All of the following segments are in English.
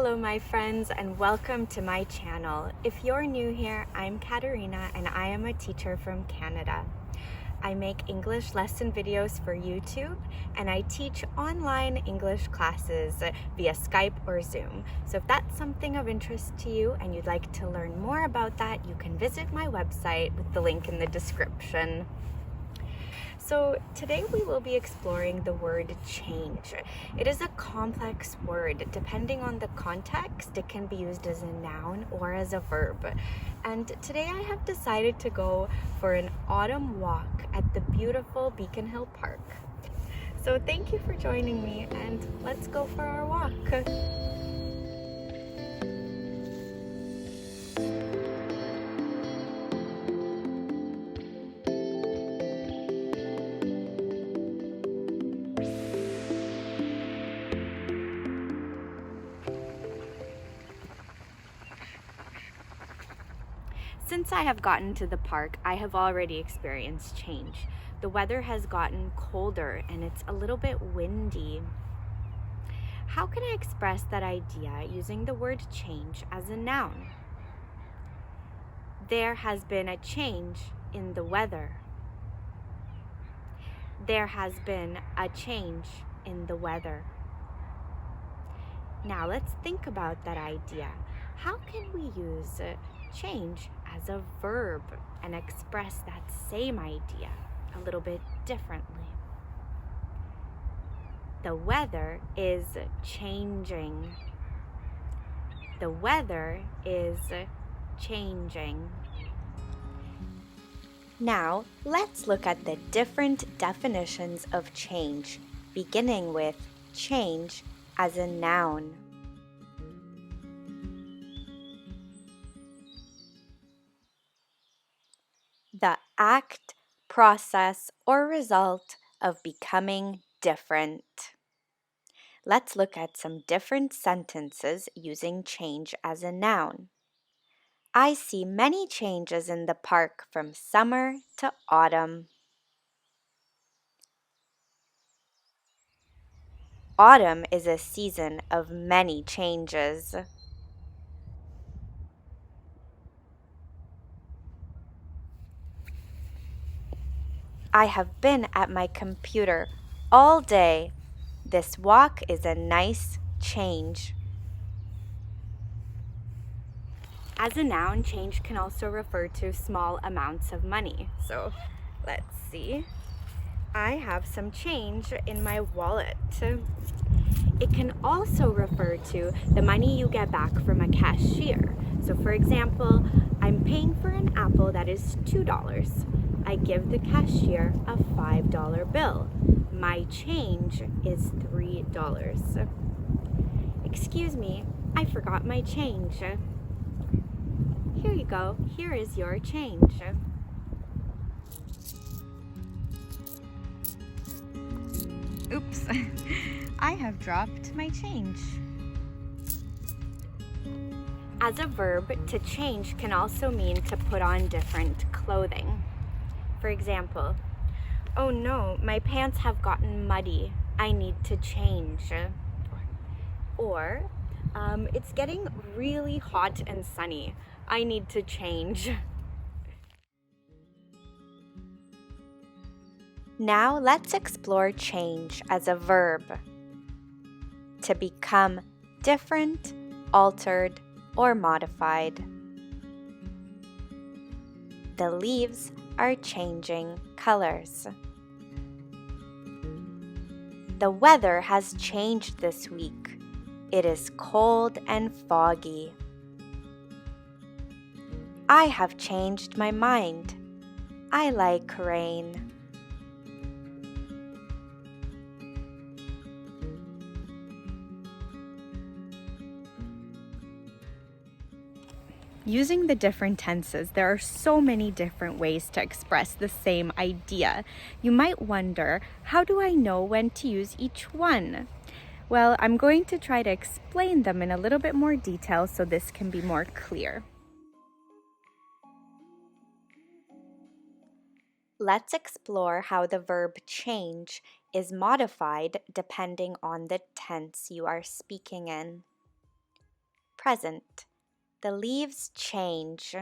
Hello my friends and welcome to my channel. If you're new here, I'm Katarina and I am a teacher from Canada. I make English lesson videos for YouTube and I teach online English classes via Skype or Zoom. So if that's something of interest to you and you'd like to learn more about that, you can visit my website with the link in the description. So today we will be exploring the word change. It is a complex word. Depending on the context, it can be used as a noun or as a verb. And today I have decided to go for an autumn walk at the beautiful Beacon Hill Park. So thank you for joining me and let's go for our walk. Since I have gotten to the park, I have already experienced change. The weather has gotten colder and it's a little bit windy. How can I express that idea using the word change as a noun? There has been a change in the weather. There has been a change in the weather. Now let's think about that idea. How can we use change as a verb and express that same idea a little bit differently? The weather is changing. The weather is changing. Now, let's look at the different definitions of change, beginning with change as a noun. The act, process, or result of becoming different. Let's look at some different sentences using change as a noun. I see many changes in the park from summer to autumn. Autumn is a season of many changes. I have been at my computer all day. This walk is a nice change. As a noun, change can also refer to small amounts of money. So let's see. I have some change in my wallet. It can also refer to the money you get back from a cashier. So for example, I'm paying for an apple that is $2. I give the cashier a $5 bill. My change is $3. Excuse me, I forgot my change. Here you go, here is your change. Oops, I have dropped my change. As a verb, to change can also mean to put on different clothing. For example, oh no, my pants have gotten muddy. I need to change. Or, it's getting really hot and sunny. I need to change. Now let's explore change as a verb. To become different, altered, or modified. The leaves are changing colors. The weather has changed this week. It is cold and foggy. I have changed my mind. I like rain. Using the different tenses, there are so many different ways to express the same idea. You might wonder, how do I know when to use each one? Well, I'm going to try to explain them in a little bit more detail so this can be more clear. Let's explore how the verb change is modified depending on the tense you are speaking in. Present. The leaves change.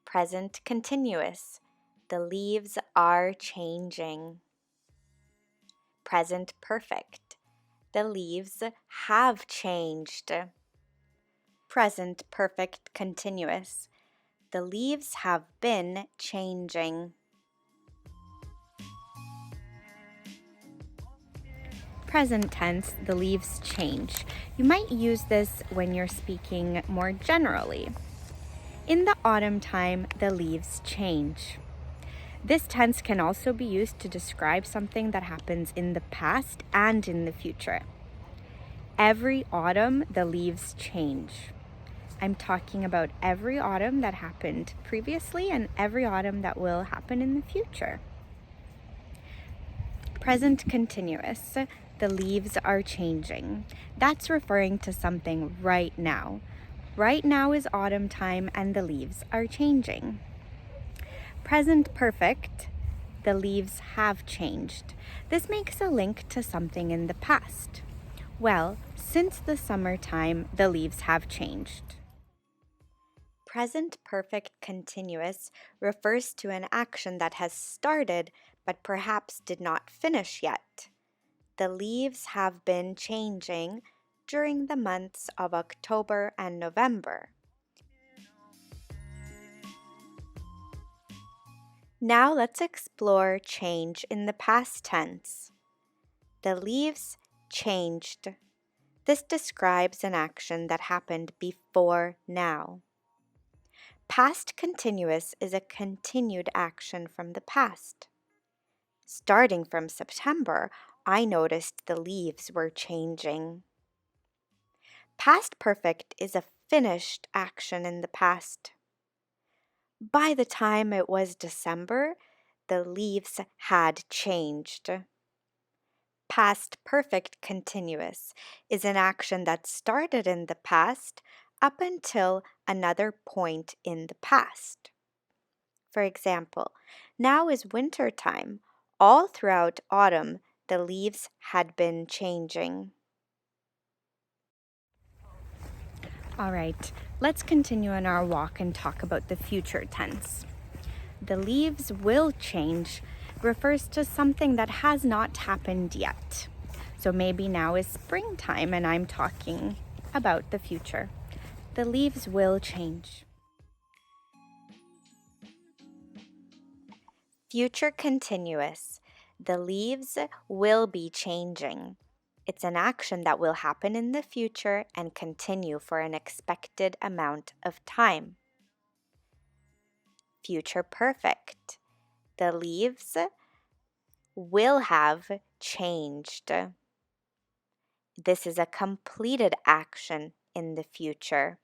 Present continuous. The leaves are changing. Present perfect. The leaves have changed. Present perfect continuous. The leaves have been changing. Present tense, the leaves change. You might use this when you're speaking more generally. In the autumn time, the leaves change. This tense can also be used to describe something that happens in the past and in the future. Every autumn, the leaves change. I'm talking about every autumn that happened previously and every autumn that will happen in the future. Present continuous. The leaves are changing. That's referring to something right now. Right now is autumn time and the leaves are changing. Present perfect. The leaves have changed. This makes a link to something in the past. Well, since the summertime, the leaves have changed. Present perfect continuous refers to an action that has started but perhaps did not finish yet. The leaves have been changing during the months of October and November. Now let's explore change in the past tense. The leaves changed. This describes an action that happened before now. Past continuous is a continued action from the past. Starting from September, I noticed the leaves were changing. Past perfect is a finished action in the past. By the time it was December, the leaves had changed. Past perfect continuous is an action that started in the past up until another point in the past. For example, now is winter time. All throughout autumn, the leaves had been changing. All right, let's continue on our walk and talk about the future tense. The leaves will change refers to something that has not happened yet. So maybe now is springtime and I'm talking about the future. The leaves will change. Future continuous. The leaves will be changing. It's an action that will happen in the future and continue for an expected amount of time. Future perfect. The leaves will have changed. This is a completed action in the future.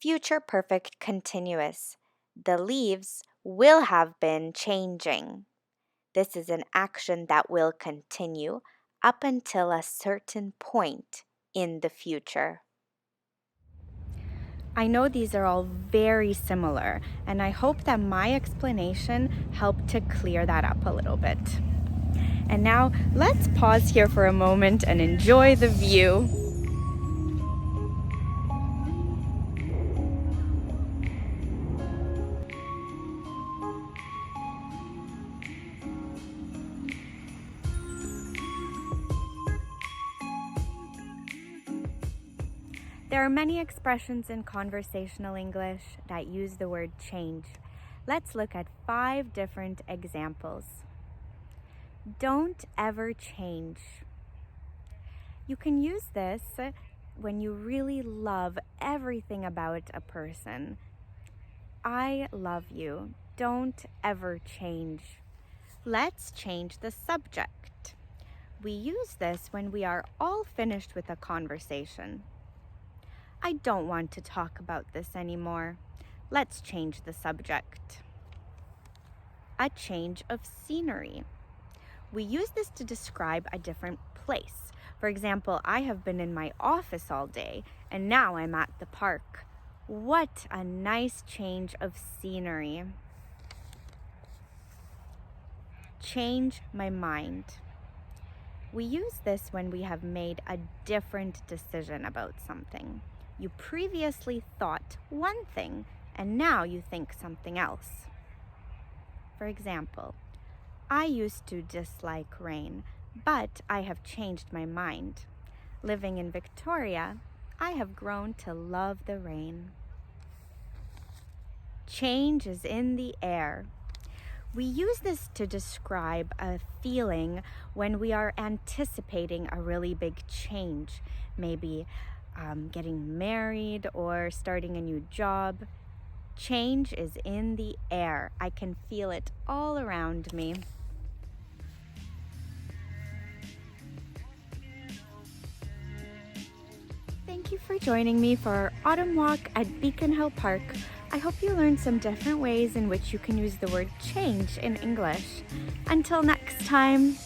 Future perfect continuous. The leaves will have been changing. This is an action that will continue up until a certain point in the future. I know these are all very similar, and I hope that my explanation helped to clear that up a little bit. And now let's pause here for a moment and enjoy the view. There are many expressions in conversational English that use the word change. Let's look at 5 different examples. Don't ever change. You can use this when you really love everything about a person. I love you. Don't ever change. Let's change the subject. We use this when we are all finished with a conversation. I don't want to talk about this anymore. Let's change the subject. A change of scenery. We use this to describe a different place. For example, I have been in my office all day and now I'm at the park. What a nice change of scenery. Change my mind. We use this when we have made a different decision about something. You previously thought one thing, and now you think something else. For example, I used to dislike rain, but I have changed my mind. Living in Victoria, I have grown to love the rain. Change is in the air. We use this to describe a feeling when we are anticipating a really big change, maybe getting married or starting a new job. Change is in the air. I can feel it all around me. Thank you for joining me for our autumn walk at Beacon Hill Park. I hope you learned some different ways in which you can use the word change in English. Until next time.